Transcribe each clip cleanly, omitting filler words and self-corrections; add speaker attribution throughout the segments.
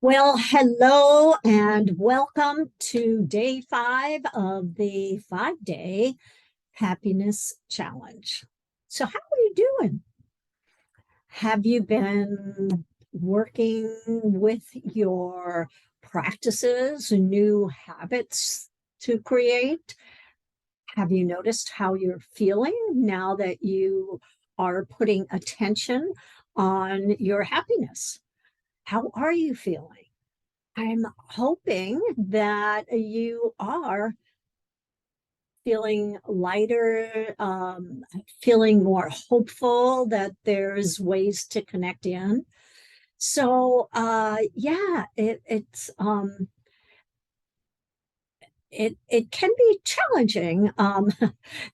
Speaker 1: Well, hello and welcome to day 5 of the 5-day happiness challenge. So, how are you doing? Have you been working with your practices, new habits to create? Have you noticed how you're feeling now that you are putting attention on your happiness? How are you feeling? I'm hoping that you are feeling lighter, feeling more hopeful that there's ways to connect in. So, yeah, it can be challenging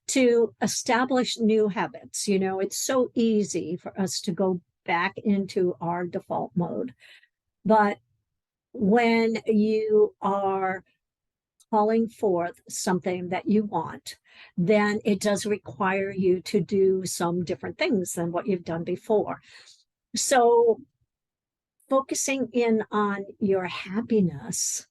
Speaker 1: to establish new habits. You know, it's so easy for us to go back into our default mode, but when you are calling forth something that you want, then it does require you to do some different things than what you've done before. So, focusing in on your happiness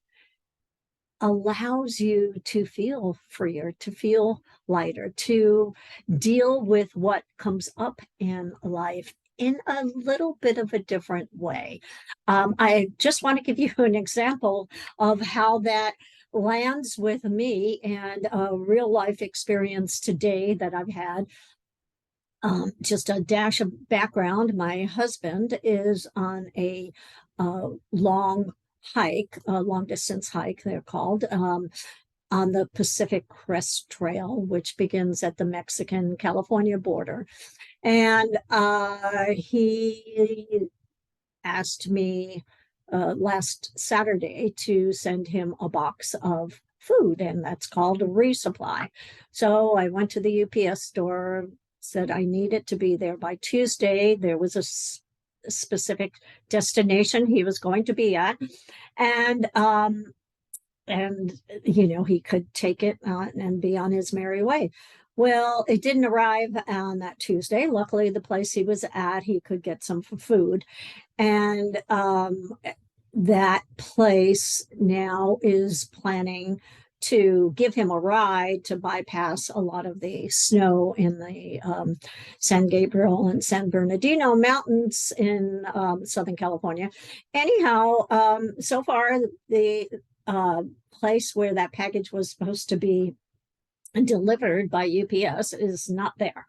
Speaker 1: allows you to feel freer, to feel lighter, to deal with what comes up in life in a little bit of a different way. I just want to give you an example of how that lands with me and a real life experience today that I've had. Just a dash of background. My husband is on a long hike, a long distance hike, they're called, on the Pacific Crest Trail, which begins at the Mexican California border. And he asked me last Saturday to send him a box of food, and that's called a resupply. So I went to the UPS store, said I need it to be there by Tuesday. There was a specific destination he was going to be at, and and he could take it and be on his merry way. Well, it didn't arrive on that Tuesday. Luckily, the place he was at, he could get some food. And that place now is planning to give him a ride to bypass a lot of the snow in the San Gabriel and San Bernardino mountains in Southern California. Anyhow, so far, the place where that package was supposed to be delivered by UPS is not there.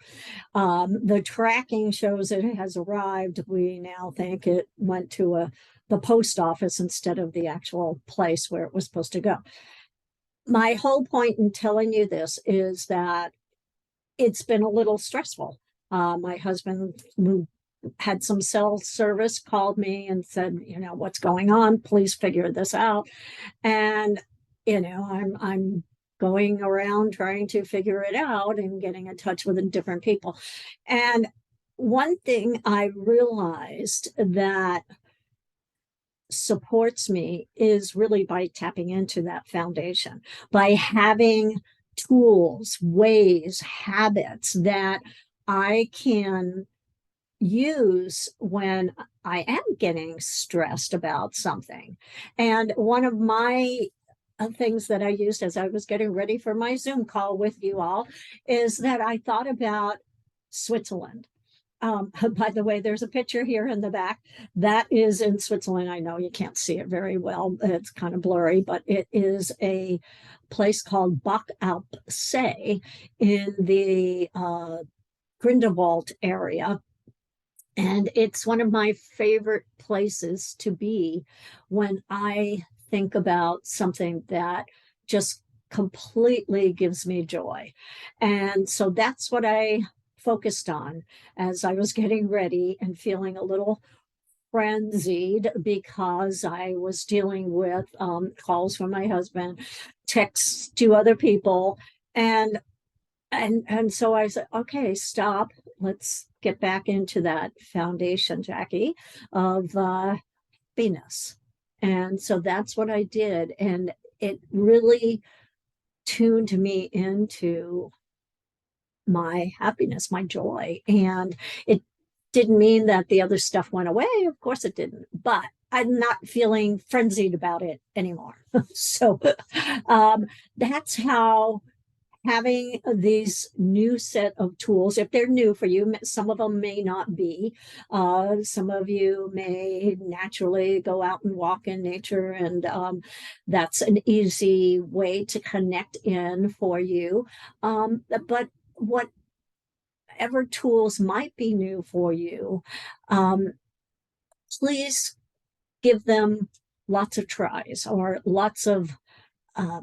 Speaker 1: The tracking shows it has arrived. We now think it went to the post office instead of the actual place where it was supposed to go. My whole point in telling you this is that it's been a little stressful. My husband, who had some cell service, called me and said, what's going on? Please figure this out. And I'm going around trying to figure it out and getting in touch with different people. And one thing I realized that supports me is really by tapping into that foundation, by having tools, ways, habits that I can use when I am getting stressed about something. And one of my things that I used as I was getting ready for my Zoom call with you all is that I thought about Switzerland. By the way, there's a picture here in the back that is in Switzerland. I know you can't see it very well. It's kind of blurry, but it is a place called Bach Alp See in the Grindelwald area. And it's one of my favorite places to be when I think about something that just completely gives me joy. And so that's what I focused on as I was getting ready and feeling a little frenzied because I was dealing with calls from my husband, texts to other people, and so I said, okay, stop. Let's get back into that foundation, Jackie, of happiness. And so that's what I did. And it really tuned me into my happiness, my joy. And it didn't mean that the other stuff went away. Of course it didn't. But I'm not feeling frenzied about it anymore. So that's how having these new set of tools, if they're new for you, some of them may not be. Some of you may naturally go out and walk in nature, and that's an easy way to connect in for you. But whatever tools might be new for you, um, please give them lots of tries or lots of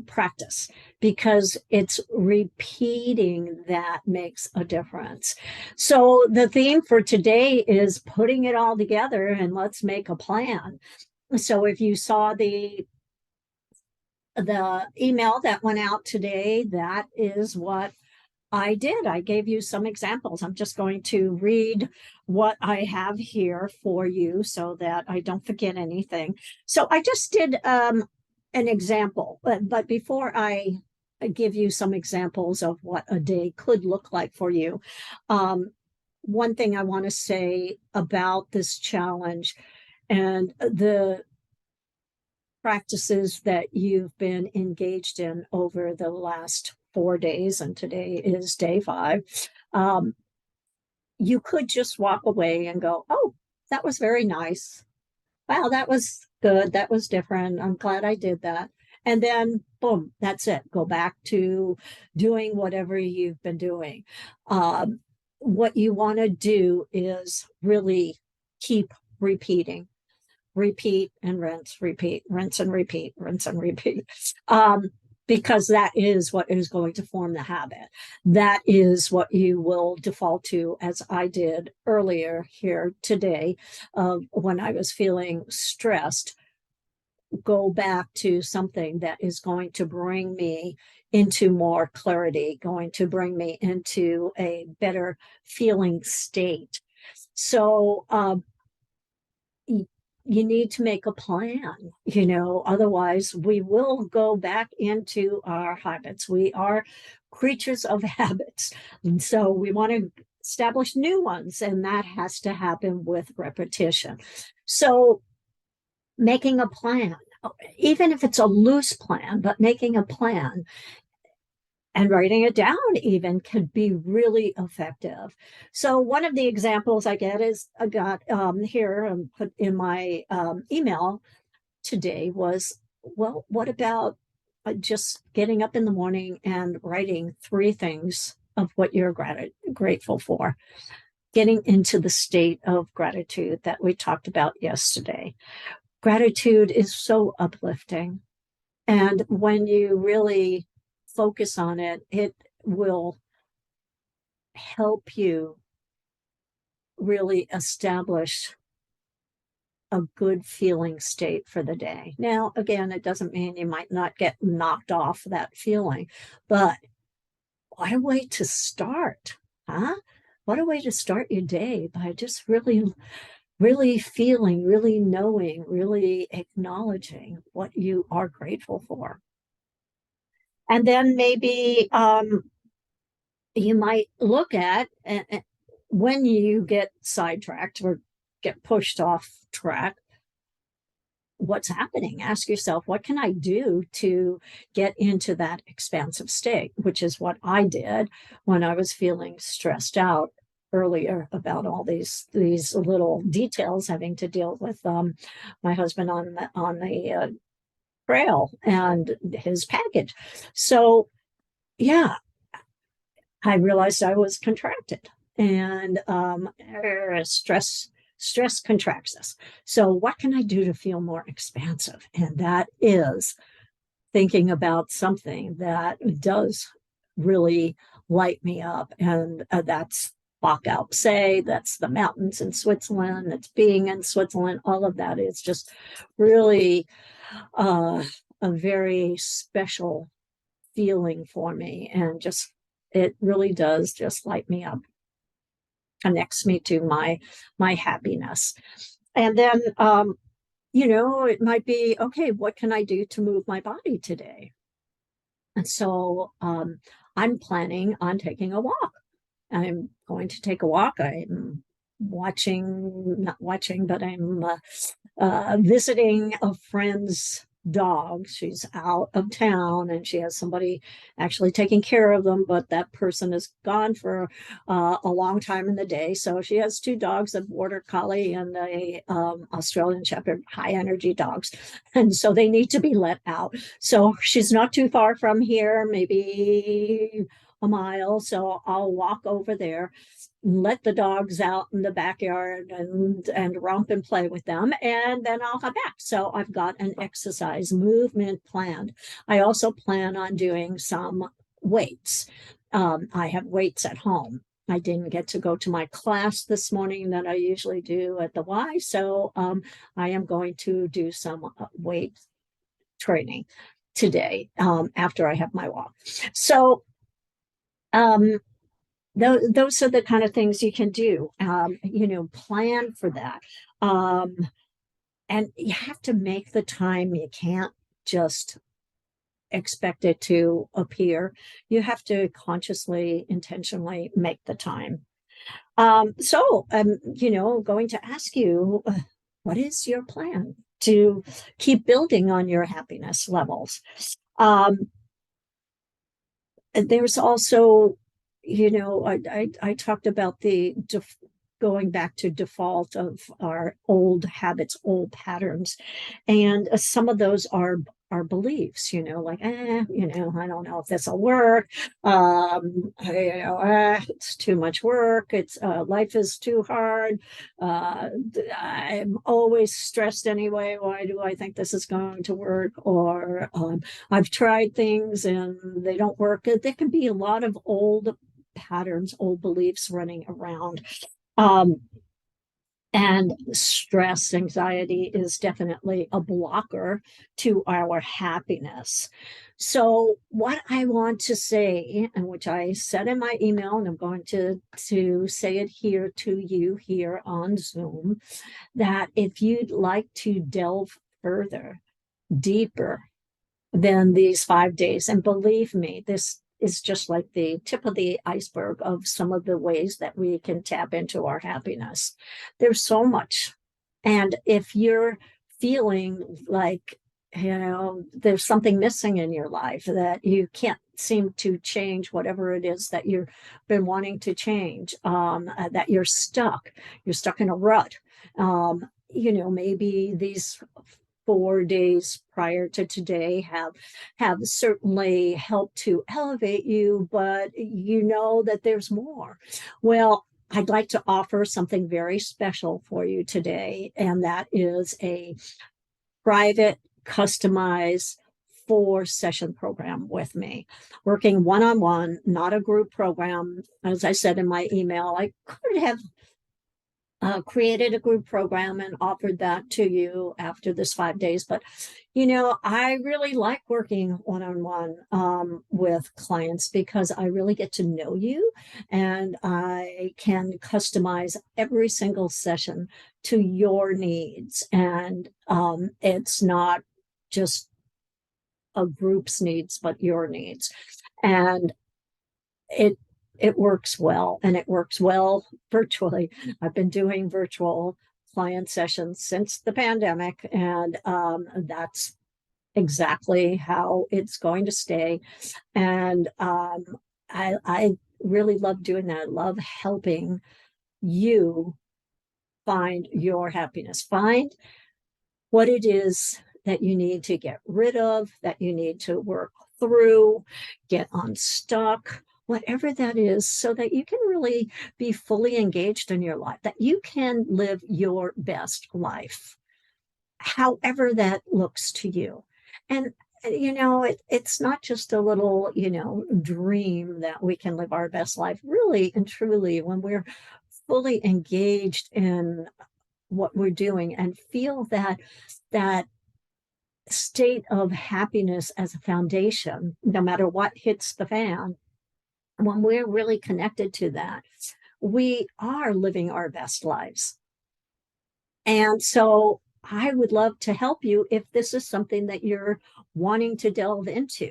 Speaker 1: practice, because it's repeating that makes a difference. So the theme for today is putting it all together and let's make a plan. So if you saw the email that went out today, that is what I did. I gave you some examples. I'm just going to read what I have here for you so that I don't forget anything. So I just did an example, but before I give you some examples of what a day could look like for you, one thing I want to say about this challenge and the practices that you've been engaged in over the last 4 days, and today is day 5, you could just walk away and go, oh, that was very nice. Wow, that was good. That was different. I'm glad I did that. And then, boom, that's it. Go back to doing whatever you've been doing. What you want to do is really keep repeating, repeat and rinse and repeat, rinse and repeat. Because that is what is going to form the habit. That is what you will default to, as I did earlier here today, when I was feeling stressed. Go back to something that is going to bring me into more clarity, going to bring me into a better feeling state. So, you need to make a plan, otherwise we will go back into our habits. We are creatures of habits. And so we want to establish new ones, and that has to happen with repetition. So making a plan, even if it's a loose plan, but making a plan and writing it down even could be really effective. So one of the examples I got here and put in my email today was, well, what about just getting up in the morning and writing 3 things of what you're grateful for, getting into the state of gratitude that we talked about yesterday. Gratitude is so uplifting. And when you really focus on it, it will help you really establish a good feeling state for the day. Now, again, it doesn't mean you might not get knocked off that feeling, but what a way to start, huh? What a way to start your day, by just really, really feeling, really knowing, really acknowledging what you are grateful for. And then maybe you might look at, when you get sidetracked or get pushed off track, what's happening? Ask yourself, what can I do to get into that expansive state, which is what I did when I was feeling stressed out earlier about all these little details having to deal with my husband on the trail and his package. So yeah, I realized I was contracted, and stress contracts us. So what can I do to feel more expansive? And that is thinking about something that does really light me up. And that's Bach Alpsee, that's the mountains in Switzerland, that's being in Switzerland. All of that is just really a very special feeling for me, and just it really does just light me up, connects me to my happiness. And then it might be, okay, what can I do to move my body today? And so I'm planning on taking a walk. I'm going to take a walk. I'm not watching, but I'm visiting a friend's dog. She's out of town and she has somebody actually taking care of them, but that person is gone for a long time in the day. So she has two dogs, a border collie and a Australian Shepherd, high energy dogs, and so they need to be let out. So she's not too far from here, maybe a mile. So I'll walk over there, let the dogs out in the backyard and romp and play with them, and then I'll come back. So I've got an exercise movement planned. I also plan on doing some weights. I have weights at home. I didn't get to go to my class this morning that I usually do at the Y, so I am going to do some weight training today after I have my walk. So um, those are the kind of things you can do. Plan for that. And you have to make the time. You can't just expect it to appear. You have to consciously, intentionally make the time. So I'm, going to ask you, what is your plan to keep building on your happiness levels? There's also, I talked about the going back to default of our old habits, old patterns, and some of those are our beliefs, like, I don't know if this will work. It's too much work. It's life is too hard. I'm always stressed anyway. Why do I think this is going to work? Or I've tried things and they don't work. There can be a lot of old patterns, old beliefs running around. And stress, anxiety is definitely a blocker to our happiness. So, what I want to say, and which I said in my email, and I'm going to say it here to you here on Zoom, that if you'd like to delve further, deeper than these 5 days, and believe me, this is just like the tip of the iceberg of some of the ways that we can tap into our happiness. There's so much. And if you're feeling like, there's something missing in your life, that you can't seem to change whatever it is that you've been wanting to change, that you're stuck in a rut. Maybe these 4 days prior to today have certainly helped to elevate you, but you know that there's more. Well, I'd like to offer something very special for you today, and that is a private, customized 4-session program with me, working one-on-one, not a group program. As I said in my email, I could have created a group program and offered that to you after this 5 days. But, I really like working one-on-one with clients because I really get to know you and I can customize every single session to your needs. And it's not just a group's needs, but your needs. And it works well, and it works well virtually. I've been doing virtual client sessions since the pandemic, and that's exactly how it's going to stay. And I really love doing that. I love helping you find your happiness, find what it is that you need to get rid of, that you need to work through, get unstuck, whatever that is, so that you can really be fully engaged in your life, that you can live your best life, however that looks to you. And it's not just a little, dream that we can live our best life. Really and truly, when we're fully engaged in what we're doing and feel that state of happiness as a foundation, no matter what hits the fan, when we're really connected to that, we are living our best lives. And so I would love to help you if this is something that you're wanting to delve into.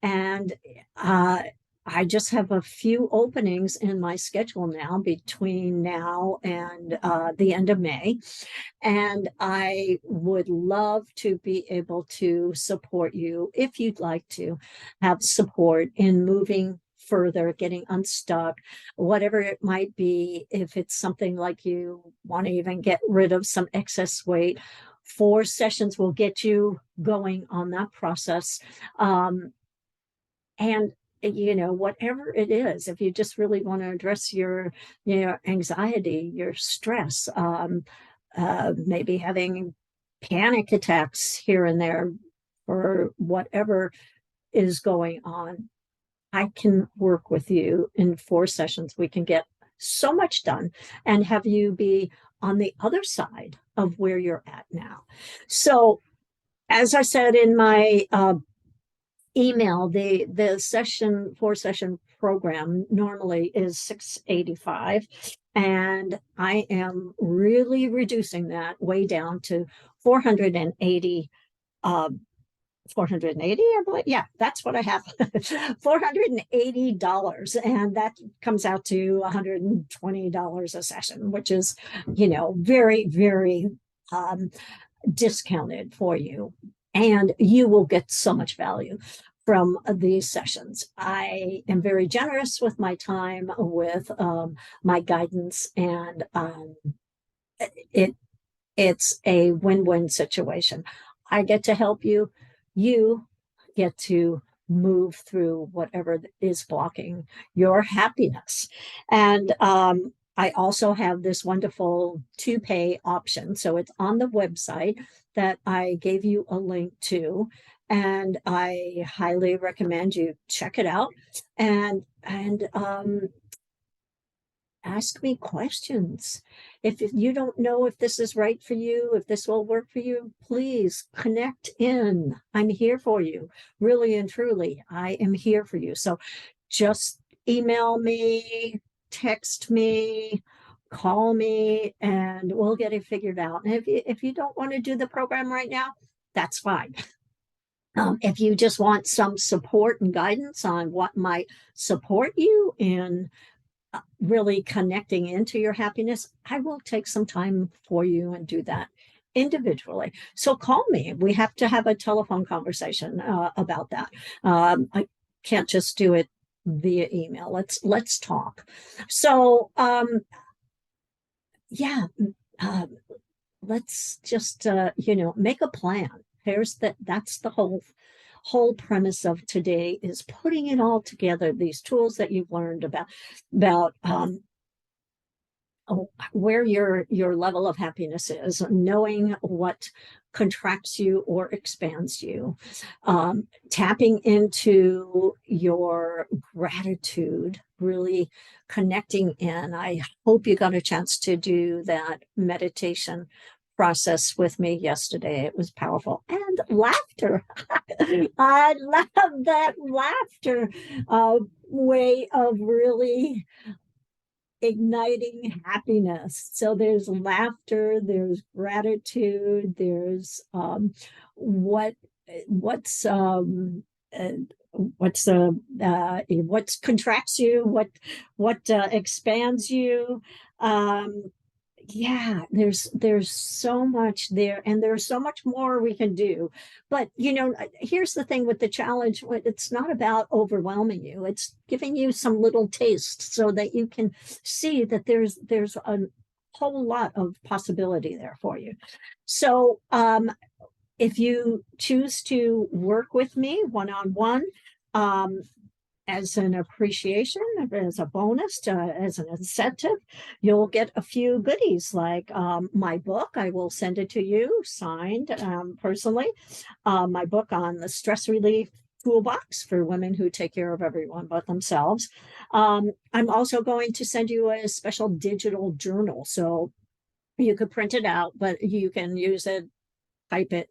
Speaker 1: And I just have a few openings in my schedule now between now and the end of May. And I would love to be able to support you if you'd like to have support in moving further, getting unstuck, whatever it might be. If it's something like you want to even get rid of some excess weight, 4 sessions will get you going on that process. And whatever it is, if you just really want to address your anxiety, your stress, maybe having panic attacks here and there, or whatever is going on, I can work with you in 4 sessions. We can get so much done and have you be on the other side of where you're at now. So, as I said in my email, the 4 session program normally is $685, and I am really reducing that way down to 480. 480, I believe. Yeah, that's what I have. $480, and that comes out to $120 a session, which is very, very discounted for you, and you will get so much value from these sessions. I am very generous with my time, with my guidance, and it it's a win-win situation. I get to help you. You get to move through whatever is blocking your happiness. And I also have this wonderful to-pay option. So it's on the website that I gave you a link to. And I highly recommend you check it out and ask me questions. If you don't know if this is right for you, if this will work for you, please connect in. I'm here for you. Really and truly, I am here for you. So just email me, text me, call me, and we'll get it figured out. And if you don't want to do the program right now, that's fine. If you just want some support and guidance on what might support you in really connecting into your happiness, I will take some time for you and do that individually. So call me. We have to have a telephone conversation about that. I can't just do it via email. Let's talk. So yeah, uh, let's just make a plan. That's the whole premise of today, is putting it all together, these tools that you've learned about where your level of happiness is, knowing what contracts you or expands you, tapping into your gratitude, really connecting in. I hope you got a chance to do that meditation process with me yesterday. It was powerful. And laughter. I love that laughter way of really igniting happiness. So there's laughter, there's gratitude, there's what what's what contracts you, what expands you. Yeah, there's so much there, and there's so much more we can do. But here's the thing with the challenge: it's not about overwhelming you, it's giving you some little taste so that you can see that there's a whole lot of possibility there for you. So if you choose to work with me one-on-one, as an appreciation, as a bonus, as an incentive, you'll get a few goodies, like my book. I will send it to you signed personally. My book on the stress relief toolbox for women who take care of everyone but themselves. I'm also going to send you a special digital journal, so you could print it out, but you can use it, type in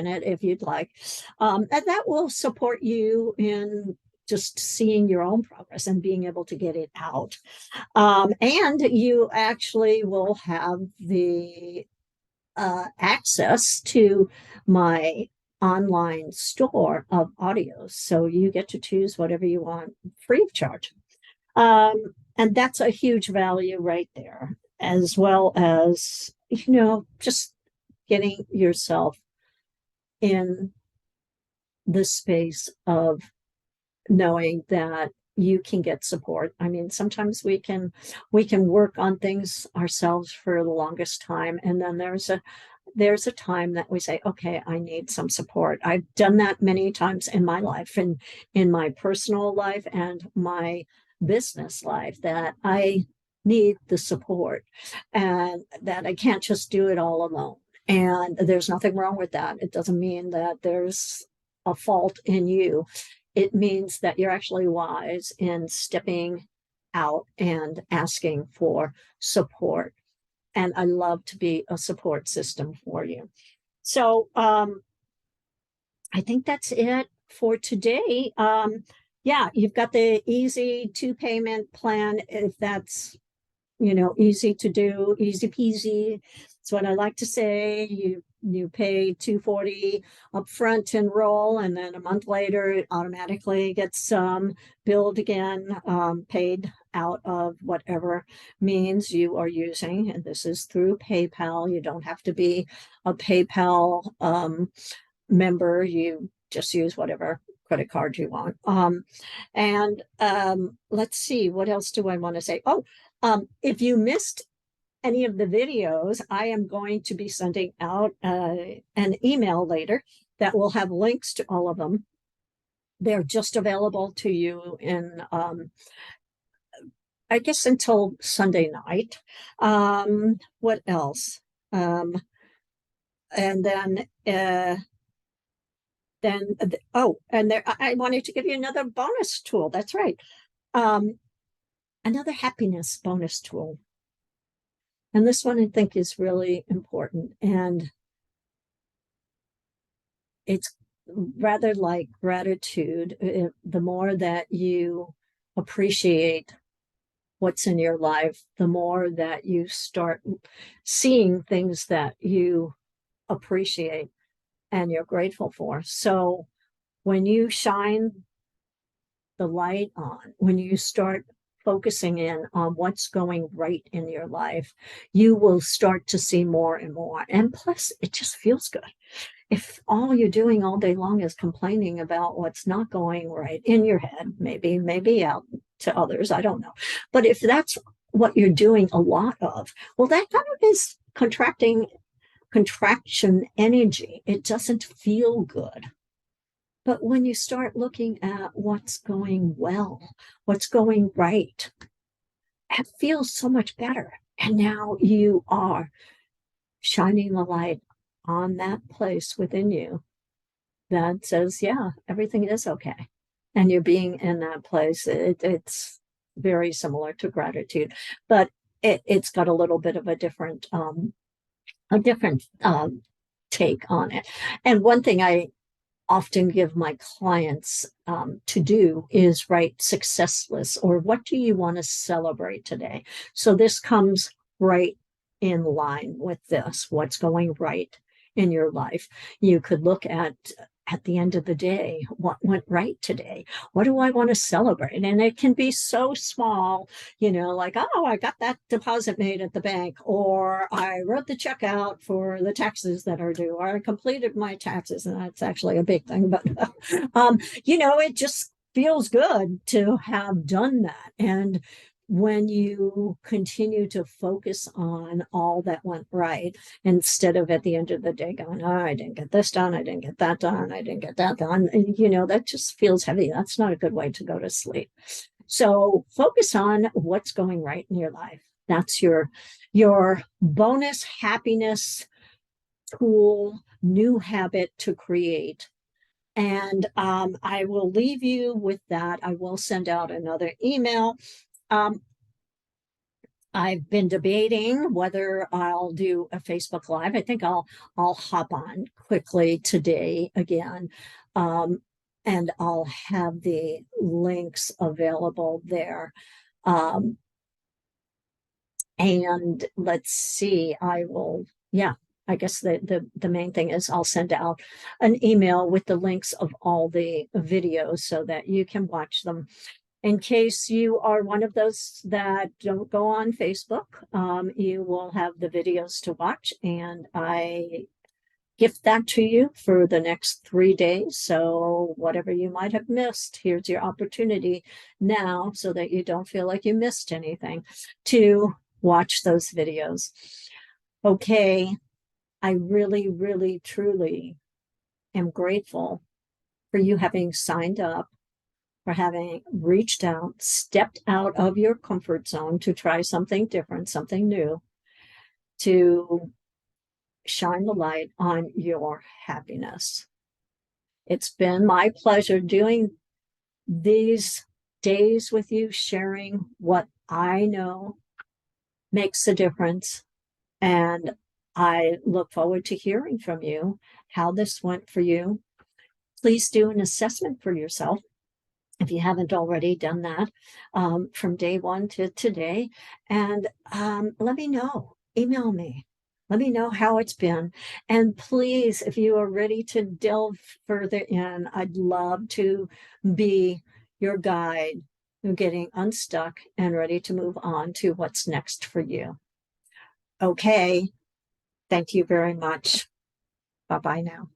Speaker 1: it if you'd like, and that will support you in just seeing your own progress and being able to get it out. And you actually will have the access to my online store of audios. So you get to choose whatever you want free of charge. And that's a huge value right there, as well as, just getting yourself in the space of knowing that you can get support. I mean, sometimes we can work on things ourselves for the longest time, and then there's a time that we say, okay, I need some support. I've done that many times in my life, and in my personal life and my business life, that I need the support and that I can't just do it all alone. And there's nothing wrong with that. It doesn't mean that there's a fault in you. It means that you're actually wise in stepping out and asking for support. And I love to be a support system for you. So I think that's it for today. Yeah, you've got the easy 2 payment plan. If that's easy to do, easy peasy. It's what I like to say. You pay $240 up front to enroll, and then a month later it automatically gets billed again, paid out of whatever means you are using. And this is through PayPal. You don't have to be a PayPal member. You just use whatever credit card you want. And let's see, what else do I want to say? Oh, if you missed any of the videos, I am going to be sending out an email later that will have links to all of them. They're just available to you in, I guess, until Sunday night. What else? And then, and there, I wanted to give you another bonus tool. That's right. Another happiness bonus tool. And this one I think is really important. And it's rather like gratitude. The more that you appreciate what's in your life, the more that you start seeing things that you appreciate and you're grateful for. So when you shine the light on, when you start focusing in on what's going right in your life, you will start to see more and more. And plus, it just feels good. If all you're doing all day long is complaining about what's not going right in your head, maybe out to others, I don't know. But if that's what you're doing a lot of, well, that kind of is contraction energy. It doesn't feel good. But when you start looking at what's going well, what's going right, it feels so much better. And now you are shining the light on that place within you that says, yeah, everything is okay. And you're being in that place. It's very similar to gratitude, but it's got a little bit of a different take on it. And one thing I often give my clients to do is write success lists, or what do you want to celebrate today? So this comes right in line with this, what's going right in your life. You could look at the end of the day, what went right today? What do I want to celebrate? And it can be so small, like, oh, I got that deposit made at the bank, or I wrote the check out for the taxes that are due, or I completed my taxes. And that's actually a big thing, but, it just feels good to have done that. And when you continue to focus on all that went right, instead of at the end of the day going, oh, I didn't get this done, I didn't get that done, I didn't get that done, and that just feels heavy. That's not a good way to go to sleep. So focus on what's going right in your life. That's your bonus happiness tool, new habit to create. And I will leave you with that. I will send out another email. I've been debating whether I'll do a Facebook Live. I think I'll hop on quickly today again, and I'll have the links available there. And let's see, yeah, I guess the main thing is I'll send out an email with the links of all the videos so that you can watch them. In case you are one of those that don't go on Facebook, you will have the videos to watch, and I gift that to you for the next 3 days. So whatever you might have missed, here's your opportunity now so that you don't feel like you missed anything to watch those videos. Okay, I really, really, truly am grateful for you having signed up, for having reached out, stepped out of your comfort zone to try something different, something new, to shine the light on your happiness. It's been my pleasure doing these days with you, sharing what I know makes a difference. And I look forward to hearing from you how this went for you. Please do an assessment for yourself if you haven't already done that, from day one to today. And let me know, email me. Let me know how it's been. And please, if you are ready to delve further in, I'd love to be your guide in getting unstuck and ready to move on to what's next for you. Okay. Thank you very much. Bye-bye now.